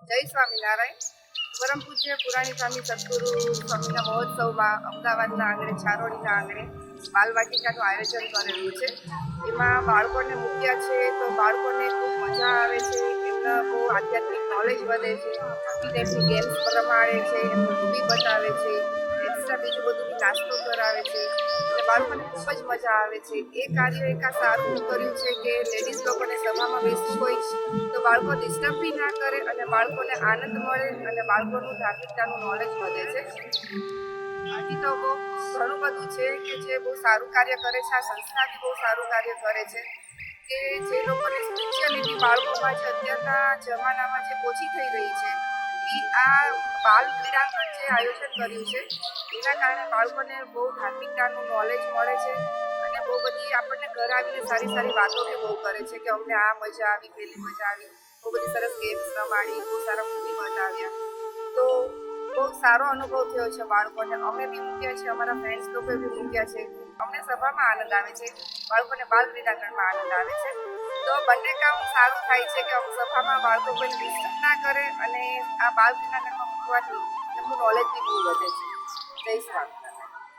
જય સ્વામિનારાયણ. પરમ પૂજ્ય પુરાણી સ્વામી સદગુરુ સ્વામીના મહોત્સવમાં અમદાવાદના આંગણે ચારોડીના આંગણે બાલવાટિકાનું આયોજન કરેલું છે. એમાં બાળકોને મૂક્યા છે તો બાળકોને ખૂબ મજા આવે છે, એમના બહુ આધ્યાત્મિક નોલેજ વધે છે, એમની ગેમ્સ રમાડે છે, એમને મૂવી બતાવે છે, એક્સ્ટ્રા બીજું બધું નાસ્તો કરાવે છે અને બાળકોને ખૂબ જ મજા આવે છે. એ કાર્ય એક આ સારું કર્યું છે કે લેડીઝ લોકોને સભામાં બેસવું હોય તો બાળકો ડિસ્ટર્બ બી ના કરે અને બાળકોને આનંદ મળે અને બાળકોનું ધાર્મિકતાનું નોલેજ વધે છે. હજી તો બહુ ઘણું બધું છે કે જે બહુ સારું કાર્ય કરે છે. આ સંસ્થા બી બહુ સારું કાર્ય કરે છે કે જે લોકોને સ્પિરિચ્યુઅલિટી બાળકોમાં જે અત્યારના જમાનામાં જે ઓછી થઈ રહી છે એ આ બાલ ક્રીડાંગણ જે આયોજન કર્યું છે એના કારણે બાળકોને બહુ ધાર્મિકતાનું નોલેજ મળે છે અને બહુ બધી આપણને ઘર આવીને સારી સારી વાતો બી બહુ કરે છે કે અમને આ મજા આવી, પેલી મજા આવી, બહુ બધી સરસ ગેમ્સ રમાડી, બહુ સારા મૂવી બતાવ્યા. તો બહુ સારો અનુભવ થયો છે બાળકોને. અમે બી મૂક્યા છે, અમારા ફ્રેન્ડ્સ લોકોએ બી મૂક્યા છે. અમને સભામાં આનંદ આવે છે, બાળકોને બાલ ક્રીડાંગણમાં આનંદ આવે છે. તો બંને કામ સારું થાય છે કે સભામાં બાળકો કોઈ ડિસ્ટર્બ ના કરે અને આ બાલ ક્રીડાંગણમાં મૂકવાથી એમનું નોલેજ બી બહુ વધે છે. જય સ્વામી.